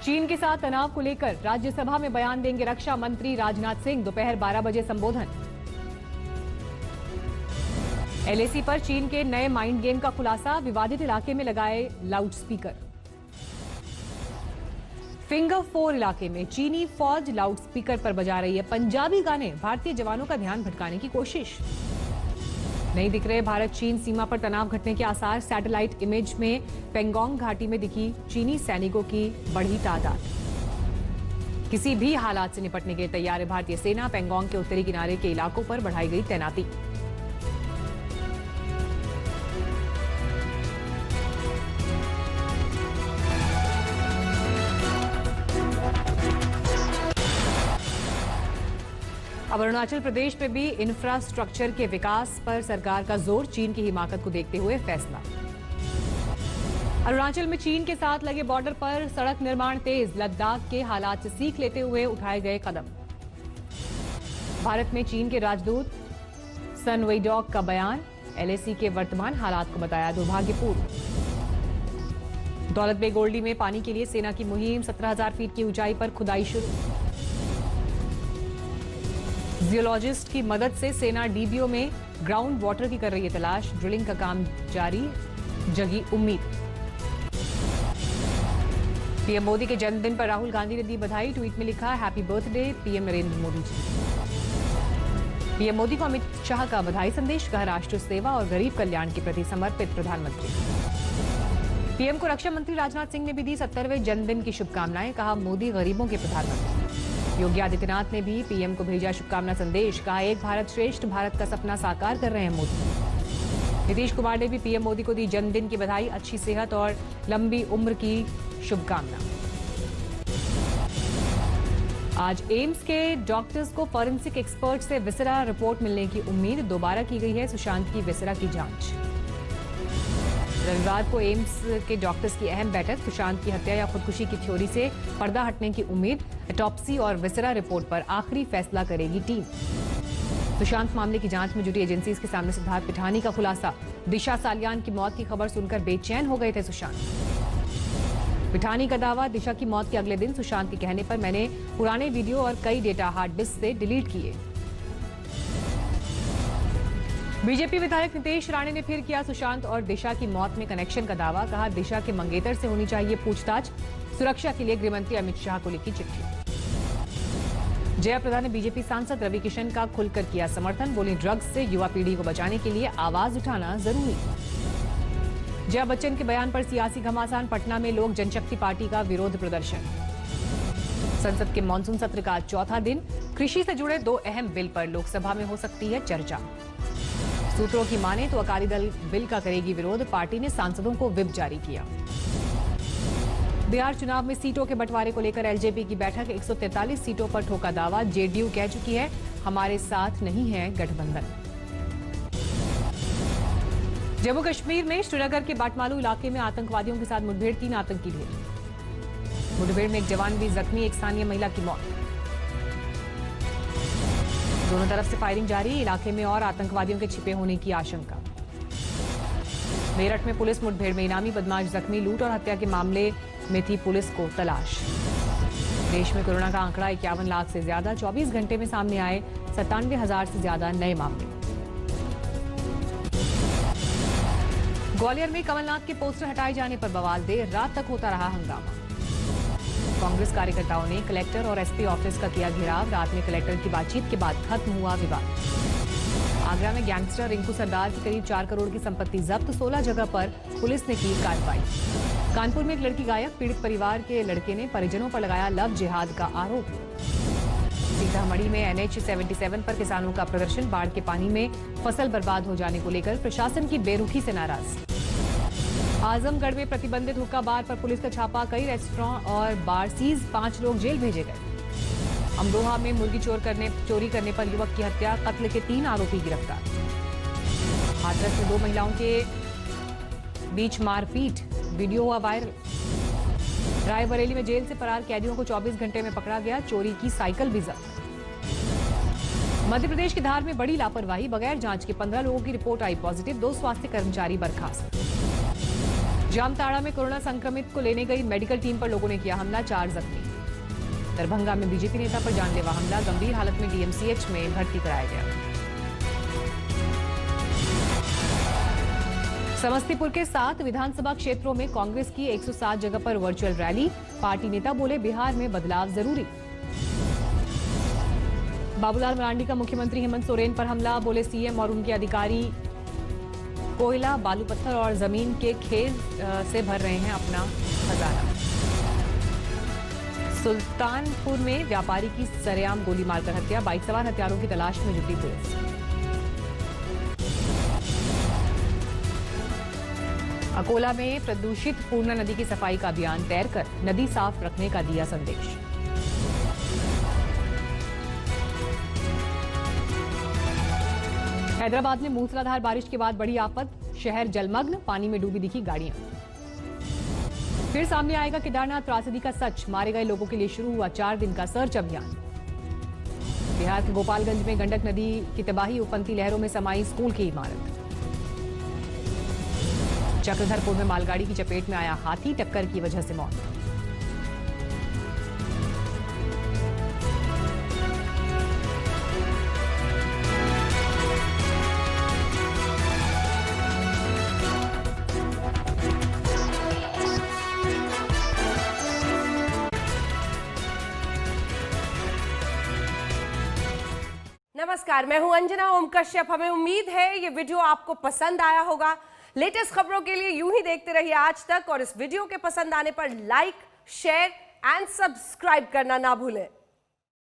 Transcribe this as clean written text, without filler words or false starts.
चीन के साथ तनाव को लेकर राज्यसभा में बयान देंगे रक्षा मंत्री राजनाथ सिंह। दोपहर 12 बजे संबोधन। एलएसी पर चीन के नए माइंड गेम का खुलासा। विवादित इलाके में लगाए लाउडस्पीकर। फिंगर 4 इलाके में चीनी फौज लाउडस्पीकर पर बजा रही है पंजाबी गाने। भारतीय जवानों का ध्यान भटकाने की कोशिश। नहीं दिख रहे भारत चीन सीमा पर तनाव घटने के आसार। सैटेलाइट इमेज में पेंगोंग घाटी में दिखी चीनी सैनिकों की बढ़ी तादाद। किसी भी हालात से निपटने के लिए तैयार है भारतीय सेना। पेंगोंग के उत्तरी किनारे के इलाकों पर बढ़ाई गई तैनाती। अब अरुणाचल प्रदेश में भी इंफ्रास्ट्रक्चर के विकास पर सरकार का जोर। चीन की हिमाकत को देखते हुए फैसला। अरुणाचल में चीन के साथ लगे बॉर्डर पर सड़क निर्माण तेज। लद्दाख के हालात से सीख लेते हुए उठाए गए कदम। भारत में चीन के राजदूत सन वेइडॉक का बयान। एलएसी के वर्तमान हालात को बताया दुर्भाग्यपूर्ण। दौलत बेग ओल्डी में पानी के लिए सेना की मुहिम। 17,000 फीट की ऊंचाई पर खुदाई शुरू। जियोलॉजिस्ट की मदद से सेना डीबीओ में ग्राउंड वाटर की कर रही है तलाश। ड्रिलिंग का काम जारी। जगी उम्मीद। पीएम मोदी के जन्मदिन पर राहुल गांधी ने दी बधाई। ट्वीट में लिखा happy birthday PM Narendra Modi ji. PM Modi को अमित शाह का बधाई संदेश। कहा राष्ट्र सेवा और गरीब कल्याण के प्रति समर्पित प्रधानमंत्री। पीएम को रक्षा मंत्री राजनाथ सिंह ने भी दी 70वें जन्मदिन की शुभकामनाएं। कहा मोदी गरीबों के प्रधानमंत्री। योगी आदित्यनाथ ने भी पीएम को भेजा शुभकामना संदेश। कहा एक भारत श्रेष्ठ भारत का सपना साकार कर रहे हैं मोदी। नीतीश कुमार ने भी पीएम मोदी को दी जन्मदिन की बधाई। अच्छी सेहत और लंबी उम्र की शुभकामना। आज एम्स के डॉक्टर्स को फॉरेंसिक एक्सपर्ट से विसरा रिपोर्ट मिलने की उम्मीद। दोबारा की गई है सुशांत की विसरा की जांच। रविवार को एम्स के डॉक्टर्स की अहम बैठक। सुशांत की हत्या या खुदकुशी की थ्योरी से पर्दा हटने की उम्मीद। ऑटोप्सी और विसरा रिपोर्ट पर आखिरी फैसला करेगी टीम। सुशांत मामले की जांच में जुटी एजेंसीज के सामने सिद्धार्थ पिठानी का खुलासा। दिशा सालियान की मौत की खबर सुनकर बेचैन हो गए थे सुशांत। पिठानी का दावा दिशा की मौत के अगले दिन सुशांत के कहने पर मैंने पुराने वीडियो और कई डेटा हार्ड डिस्क से डिलीट किए। बीजेपी विधायक नितेश राणे ने फिर किया सुशांत और दिशा की मौत में कनेक्शन का दावा। कहा दिशा के मंगेतर से होनी चाहिए पूछताछ। सुरक्षा के लिए गृहमंत्री अमित शाह को लिखी चिट्ठी। जयाप्रदा ने बीजेपी सांसद रवि किशन का खुलकर किया समर्थन। बोली ड्रग्स से युवा पीढ़ी को बचाने के लिए आवाज उठाना जरूरी। जया बच्चन के बयान पर सियासी घमासान। पटना में लोक जनशक्ति पार्टी का विरोध प्रदर्शन। संसद के मानसून सत्र का चौथा दिन। कृषि से जुड़े 2 अहम बिल पर लोकसभा में हो सकती है चर्चा। सूत्रों की माने तो अकाली दल बिल का करेगी विरोध। पार्टी ने सांसदों को व्हिप जारी किया। बिहार चुनाव में सीटों के बंटवारे को लेकर एलजेपी की बैठक। 143 सीटों पर ठोका दावा। जेडीयू कह चुकी है हमारे साथ नहीं है गठबंधन। जम्मू कश्मीर में श्रीनगर के बाटमालू इलाके में आतंकवादियों के साथ मुठभेड़। 3 आतंकी ढेर। मुठभेड़ में एक जवान भी जख्मी। एक स्थानीय महिला की मौत। दोनों तरफ से फायरिंग जारी। इलाके में और आतंकवादियों के छिपे होने की आशंका। मेरठ में पुलिस मुठभेड़ में इनामी बदमाश जख्मी। लूट और हत्या के मामले में थी पुलिस को तलाश। देश में कोरोना का आंकड़ा 51 लाख से ज्यादा। 24 घंटे में सामने आए 97,000 से ज्यादा नए मामले। ग्वालियर में कमलनाथ के पोस्टर हटाए जाने पर बवाल। देर रात तक होता रहा हंगामा। कांग्रेस कार्यकर्ताओं ने कलेक्टर और एसपी ऑफिस का किया घेराव। रात में कलेक्टर की बातचीत के बाद खत्म हुआ विवाद। आगरा में गैंगस्टर रिंकू सरदार की करीब 4 करोड़ की संपत्ति जब्त। 16 जगह पर पुलिस ने की कार्रवाई। कानपुर में एक लड़की गायब। पीड़ित परिवार के लड़के ने परिजनों पर लगाया लव जिहाद का आरोप। सीतामढ़ी में NH 77 पर किसानों का प्रदर्शन। बाढ़ के पानी में फसल बर्बाद हो जाने को लेकर प्रशासन की बेरुखी से नाराज। आजमगढ़ में प्रतिबंधित हुक्का बार पर पुलिस का छापा। कई रेस्टोरेंट और बार सीज। 5 लोग जेल भेजे गए। अमरोहा में मुर्गी चोरी करने पर युवक की हत्या। कत्ल के 3 आरोपी गिरफ्तार। हाथरस में 2 महिलाओं के बीच मारपीट। वीडियो हुआ वायरल। रायबरेली में जेल से फरार कैदियों को 24 घंटे में पकड़ा गया। चोरी की साइकिल भी जब्त। मध्य प्रदेश की धार में बड़ी लापरवाही। बगैर जांच के 15 लोगों की रिपोर्ट आई पॉजिटिव। 2 स्वास्थ्य कर्मचारी बर्खास्त। जामताड़ा में कोरोना संक्रमित को लेने गई मेडिकल टीम पर लोगों ने किया हमला, 4 जख्मी। दरभंगा में बीजेपी नेता पर जानलेवा हमला, गंभीर हालत में डीएमसीएच में भर्ती कराया गया। समस्तीपुर के 7 विधानसभा क्षेत्रों में कांग्रेस की 107 जगह पर वर्चुअल रैली, पार्टी नेता बोले बिहार में बदलाव जरूरी। बाबूलाल मरांडी का मुख्यमंत्री हेमंत सोरेन पर हमला, बोले सीएम और उनके अधिकारी कोयला, बालू पत्थर और जमीन के खेल से भर रहे हैं अपना खजाना। सुल्तानपुर में व्यापारी की सरेआम गोली मारकर हत्या, बाइक सवार हत्यारों की तलाश में जुटी पुलिस। अकोला में प्रदूषित पूर्णा नदी की सफाई का अभियान तैरकर नदी साफ रखने का दिया संदेश। हैदराबाद में मूसलाधार बारिश के बाद बड़ी आफत, शहर जलमग्न, पानी में डूबी दिखी गाड़ियां। फिर सामने आएगा केदारनाथ त्रासदी का सच, मारे गए लोगों के लिए शुरू हुआ 4 दिन का सर्च अभियान। बिहार के गोपालगंज में गंडक नदी की तबाही, उफनती लहरों में समाई स्कूल की इमारत। चक्रधरपुर में मालगाड़ी की चपेट में आया हाथी, टक्कर की वजह से मौत। नमस्कार, मैं हूं अंजना ओम कश्यप। हमें उम्मीद है ये वीडियो आपको पसंद आया होगा। लेटेस्ट खबरों के लिए यूं ही देखते रहिए आज तक, और इस वीडियो के पसंद आने पर लाइक, शेयर एंड सब्सक्राइब करना ना भूलें।